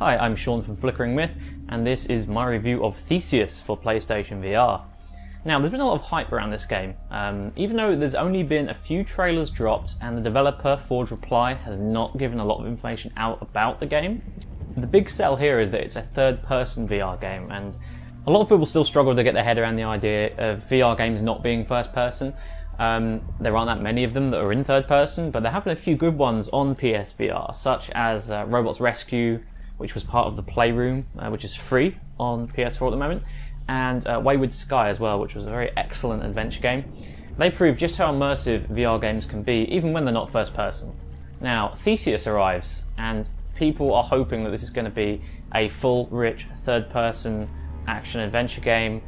Hi, I'm Sean from Flickering Myth, and this is my review of Theseus for PlayStation VR. Now, there's been a lot of hype around this game, even though there's only been a few trailers dropped and the developer, Forge Reply, has not given a lot of information out about the game. The big sell here is that it's a third-person VR game, and a lot of people still struggle to get their head around the idea of VR games not being first-person. There aren't that many of them that are in third-person, but there have been a few good ones on PSVR, such as Robots Rescue, which was part of the Playroom, which is free on PS4 at the moment, and Wayward Sky as well, which was a very excellent adventure game. They prove just how immersive VR games can be, even when they're not first person. Now, Theseus arrives, and people are hoping that this is going to be a full, rich, third-person action-adventure game,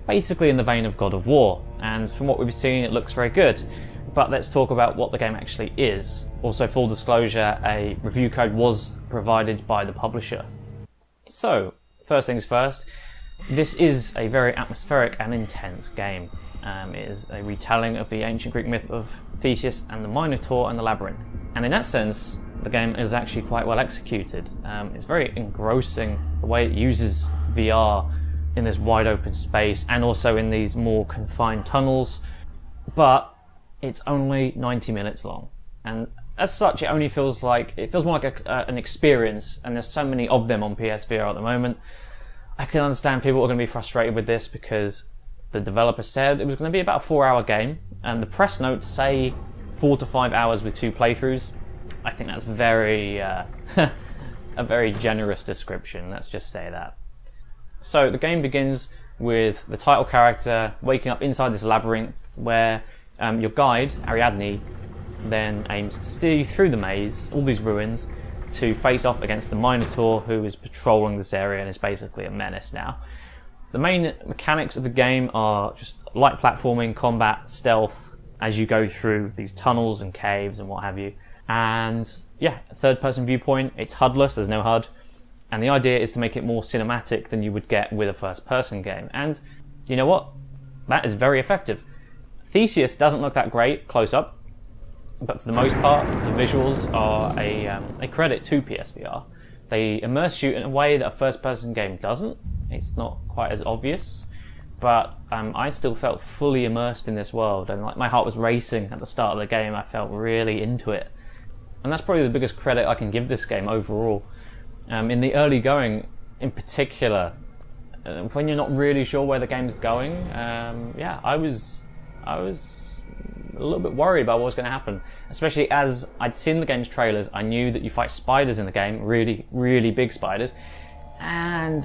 basically in the vein of God of War, and from what we've seen it looks very good. But let's talk about what the game actually is. Also, full disclosure, a review code was provided by the publisher. So, first things first, this is a very atmospheric and intense game. It is a retelling of the ancient Greek myth of Theseus and the Minotaur and the Labyrinth. And in that sense, the game is actually quite well executed. It's very engrossing, the way it uses VR in this wide open space and also in these more confined tunnels. But it's only 90 minutes long, and as such it only feels more like an experience, and there's so many of them on PSVR at the moment. I can understand people are going to be frustrated with this because the developer said it was going to be about a 4-hour game, and the press notes say 4 to 5 hours with 2 playthroughs. I think that's very a very generous description, let's just say that. So the game begins with the title character waking up inside this labyrinth where your guide, Ariadne, then aims to steer you through the maze, all these ruins, to face off against the Minotaur, who is patrolling this area and is basically a menace now. The main mechanics of the game are just light platforming, combat, stealth, as you go through these tunnels and caves and what have you. And yeah, third-person viewpoint, it's HUD-less, there's no HUD. And the idea is to make it more cinematic than you would get with a first-person game. And you know what? That is very effective. Theseus doesn't look that great close up, but for the most part, the visuals are a credit to PSVR. They immerse you in a way that a first-person game doesn't. It's not quite as obvious, but I still felt fully immersed in this world, and like my heart was racing at the start of the game. I felt really into it, and that's probably the biggest credit I can give this game overall. In the early going, in particular, when you're not really sure where the game's going, yeah, I was a little bit worried about what was going to happen, especially as I'd seen the game's trailers. I knew that you fight spiders in the game, really, really big spiders, and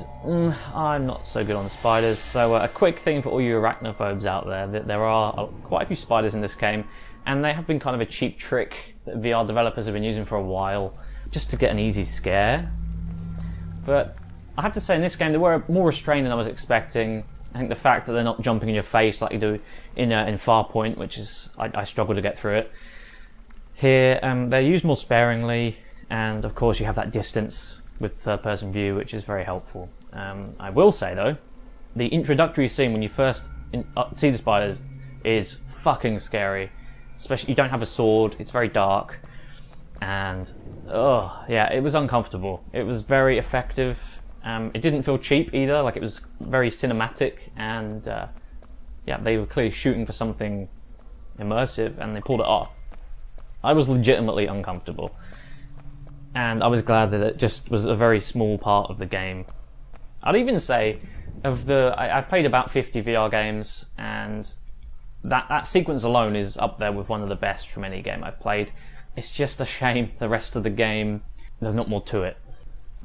I'm not so good on spiders. So a quick thing for all you arachnophobes out there, that there are quite a few spiders in this game, and they have been kind of a cheap trick that VR developers have been using for a while, just to get an easy scare. But I have to say, in this game they were more restrained than I was expecting. I think the fact that they're not jumping in your face like you do in Farpoint, which is I struggle to get through it. Here they're used more sparingly, and of course you have that distance with third-person view, which is very helpful. I will say though, the introductory scene when you first see the spiders is fucking scary. Especially you don't have a sword, it's very dark, and oh yeah, it was uncomfortable. It was very effective. It didn't feel cheap either, like it was very cinematic, and yeah, they were clearly shooting for something immersive and they pulled it off. I was legitimately uncomfortable, and I was glad that it just was a very small part of the game. I'd even say I've played about 50 VR games, and that sequence alone is up there with one of the best from any game I've played. It's just a shame the rest of the game, there's not more to it.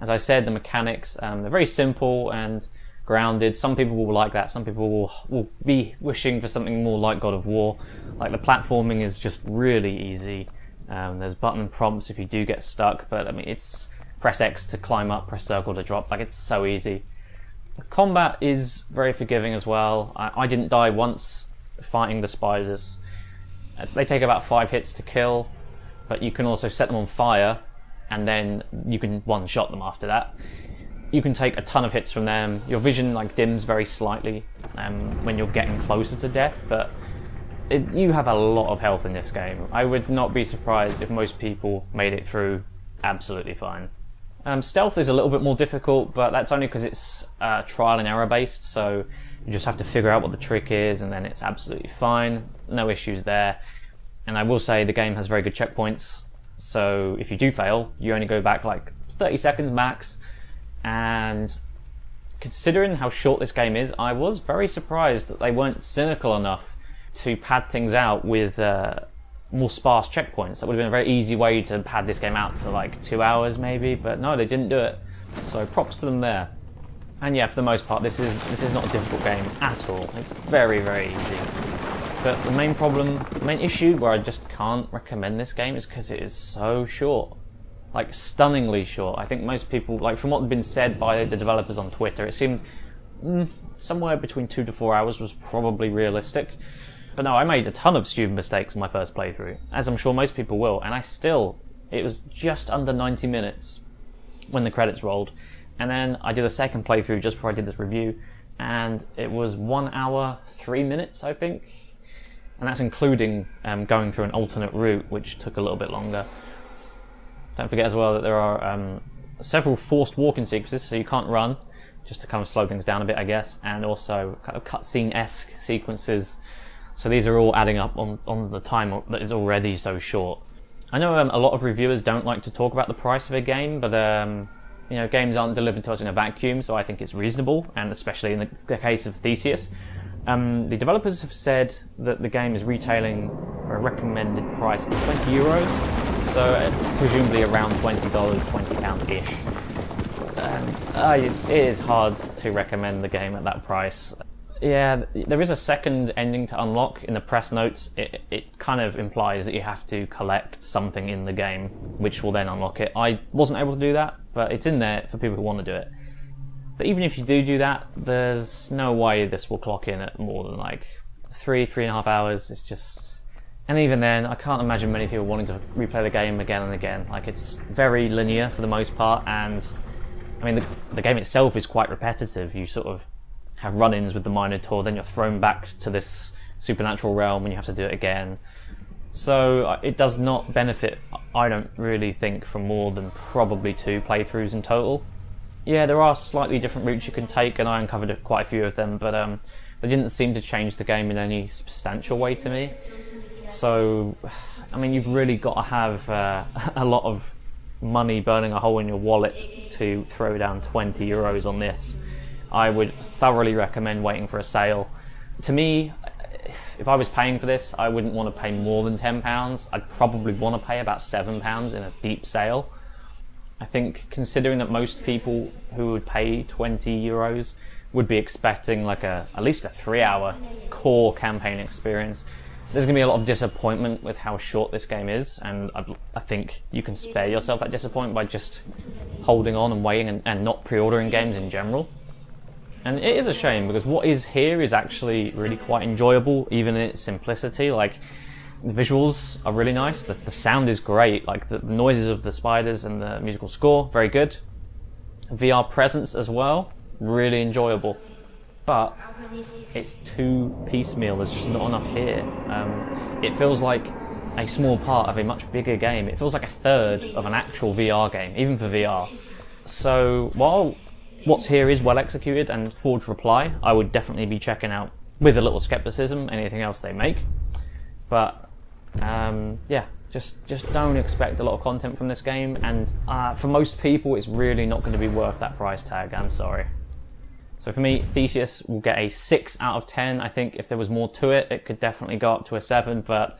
As I said, the mechanics, they're very simple and grounded. Some people will like that. Some people will be wishing for something more like God of War. Like the platforming is just really easy. There's button prompts if you do get stuck, but I mean, it's press X to climb up, press circle to drop. Like, it's so easy. The combat is very forgiving as well. I didn't die once fighting the spiders. They take about 5 hits to kill, but you can also set them on fire, and then you can one-shot them after that. You can take a ton of hits from them. Your vision dims very slightly when you're getting closer to death, but you have a lot of health in this game. I would not be surprised if most people made it through absolutely fine. Stealth is a little bit more difficult, but that's only because it's trial and error based, so you just have to figure out what the trick is, and then it's absolutely fine. No issues there. And I will say the game has very good checkpoints, so if you do fail, you only go back like 30 seconds max. And considering how short this game is, I was very surprised that they weren't cynical enough to pad things out with more sparse checkpoints. That would have been a very easy way to pad this game out to like 2 hours maybe, but no, they didn't do it. So props to them there. And yeah, for the most part, this is not a difficult game at all. It's very, very easy. But the main issue where I just can't recommend this game is because it is so short. Like, stunningly short. I think most people, like from what had been said by the developers on Twitter, it seemed somewhere between 2 to 4 hours was probably realistic. But no, I made a ton of stupid mistakes in my first playthrough, as I'm sure most people will, and it was just under 90 minutes when the credits rolled. And then I did a second playthrough just before I did this review, and it was 1 hour, 3 minutes, I think. And that's including going through an alternate route, which took a little bit longer. Don't forget as well that there are several forced walking sequences, so you can't run, just to kind of slow things down a bit, I guess, and also kind of cutscene-esque sequences. So these are all adding up on the time that is already so short. I know a lot of reviewers don't like to talk about the price of a game, but you know, games aren't delivered to us in a vacuum, so I think it's reasonable, and especially in the case of Theseus. The developers have said that the game is retailing for a recommended price of €20, so presumably around $20, £20-ish. It is hard to recommend the game at that price. Yeah, there is a second ending to unlock. In the press notes, it kind of implies that you have to collect something in the game, which will then unlock it. I wasn't able to do that, but it's in there for people who want to do it. But even if you do that, there's no way this will clock in at more than like 3.5 hours. It's just... And even then, I can't imagine many people wanting to replay the game again and again. Like, it's very linear for the most part, and I mean, the game itself is quite repetitive. You sort of have run-ins with the Minotaur, then you're thrown back to this supernatural realm and you have to do it again. So it does not benefit, I don't really think, from more than probably 2 playthroughs in total. Yeah, there are slightly different routes you can take, and I uncovered quite a few of them, but they didn't seem to change the game in any substantial way to me. So, I mean, you've really got to have a lot of money burning a hole in your wallet to throw down €20 on this. I would thoroughly recommend waiting for a sale. To me, if I was paying for this, I wouldn't want to pay more than £10. I'd probably want to pay about £7 in a deep sale. I think, considering that most people who would pay €20 would be expecting like at least a 3-hour core campaign experience, there's going to be a lot of disappointment with how short this game is, and I think you can spare yourself that disappointment by just holding on and waiting and not pre-ordering games in general. And it is a shame, because what is here is actually really quite enjoyable, even in its simplicity. Like, the visuals are really nice, the sound is great, like the noises of the spiders and the musical score, very good. VR presence as well, really enjoyable. But it's too piecemeal, there's just not enough here. It feels like a small part of a much bigger game. It feels like a third of an actual VR game, even for VR. So while what's here is well executed and Forged Reply, I would definitely be checking out, with a little skepticism, anything else they make. But yeah, just don't expect a lot of content from this game, and for most people it's really not going to be worth that price tag, I'm sorry. So for me, Theseus will get a 6 out of 10. I think if there was more to it, it could definitely go up to a 7, but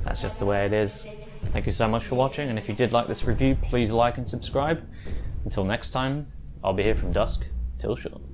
that's just the way it is. Thank you so much for watching, and if you did like this review, please like and subscribe. Until next time, I'll be here from dusk till dawn.